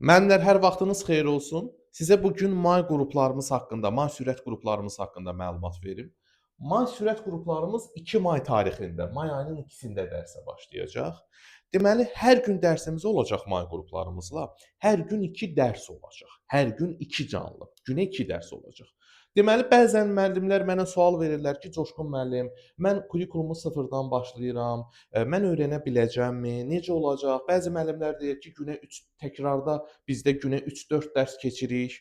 Mənlər hər vaxtınız xeyir olsun. Sizə bugün may qruplarımız haqqında, may sürət qruplarımız haqqında məlumat verim. May sürət qruplarımız 2 may tarixində, may ayının 2-sində dərsə başlayacaq. Deməli, hər gün dərsimiz olacaq may qruplarımızla. Hər gün 2 dərs olacaq. Hər gün 2 canlı. Günə 2 dərs olacaq. Deməli, bəzən müəllimlər mənə sual verirlər ki, Coşqun müəllim, mən kurikulumu sıfırdan başlayıram, mən öyrənə biləcəmmi? Necə olacaq? Bəzi müəllimlər deyir ki, günə 3 təkrarda bizdə günə 3-4 dərs keçirik.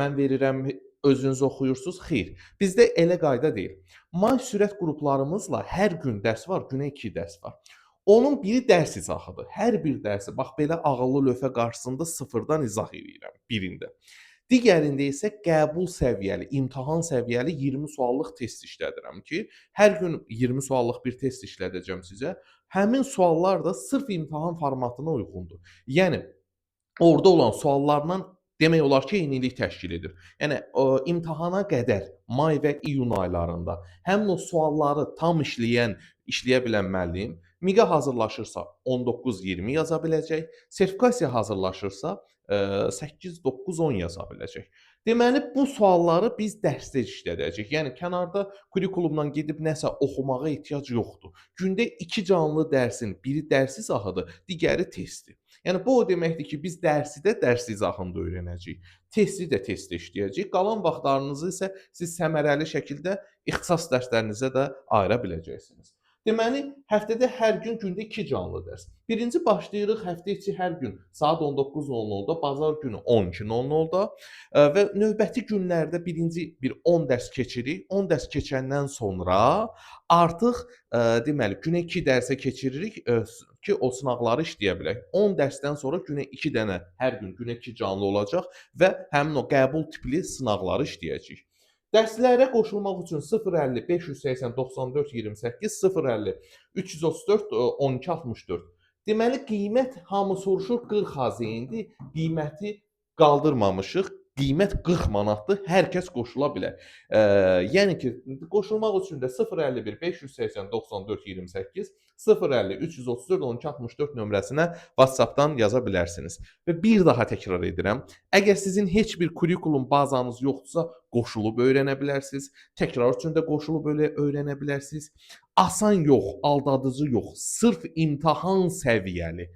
Mən verirəm, özünüz oxuyursunuz. Xeyr, bizdə elə qayda deyil. May sürət qruplarımızla hər gün dərs var, günə 2 dərs var. Onun biri dərs izahıdır. Hər bir dərsi bax belə ağıllı lövhə qarşısında sıfırdan izah eləyirəm birində. Digərində isə qəbul səviyyəli, imtahan səviyyəli 20 suallıq test işlədirəm ki, hər gün 20 suallıq bir test işlədəcəm sizə. Həmin suallar da sırf imtahan formatına uyğundur. Yəni orada olan suallarla demək olar ki, eynilik təşkil edir. Yəni imtahana qədər may və iyun aylarında həmin o sualları tam işləyə bilən müəllim MİQ-ə hazırlaşırsa 19-20 yaza biləcək, sertifikasiya hazırlaşırsa 8, 9, 10 yaza biləcək. Deməli bu sualları biz dərsdə işlədəcəyik. Yəni kənarda kurikulumdan gedib nəsə oxumağa ehtiyac yoxdur. Gündə 2 canlı dərsin biri dərs izahıdır, digəri testdir. Yəni bu o deməkdir ki, biz dərsi də dərs izahında öyrənəcəyik, testi də testdə işləyəcəyik. Qalan vaxtlarınızı isə siz səmərəli şəkildə ixtisas dərslərinizə də ayıra biləcəksiniz. Deməli, həftədə hər gün gündə 2 canlı dərs. Birinci başlayırıq həftə içi hər gün saat 19:00-da, bazar günü 12:00-da və növbəti günlərdə birinci bir 10 dərs keçirik. 10 dərs keçəndən sonra artıq deməli günə 2 dərsə keçiririk ki, o sınaqları işləyə bilək. 10 dərsdən sonra günə 2 dənə, hər gün günə 2 canlı olacaq və həmin o qəbul tipli sınaqları işləyəcəyik. Dərslərə qoşulmaq üçün 050 580 94 28 050 334 12 64. Deməli qiymət hamı soruşur 40 AZN-dir. Qiyməti qaldırmamışıq. Qiymət 40 manatdır. Hər kəs qoşula bilər. Yəni ki, qoşulmaq üçün də 051 580 94 28 050 334 12 64 nömrəsinə WhatsApp-dan yaza bilərsiniz. Və bir daha təkrar edirəm. Əgər sizin heç bir kurikulum bazanız yoxdursa, qoşulub öyrənə bilərsiniz. Təkrar üçün də qoşulub öyrənə bilərsiniz. Asan yox, aldadıcı yox, sırf imtahan səviyyəli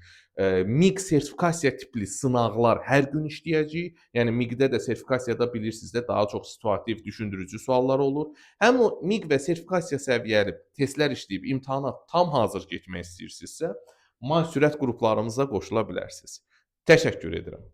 MİQ sertifikasiya tipli sınaqlar hər gün işləyəcəyik. Yəni MİQ-də də sertifikasiyada bilirsiniz də daha çox situativ, düşündürücü suallar olur. Həm o MİQ və sertifikasiya səviyyəli testlər işləyib imtahana tam hazır getmək istəyirsinizsə, may sürət qruplarımıza qoşula bilərsiniz. Təşəkkür edirəm.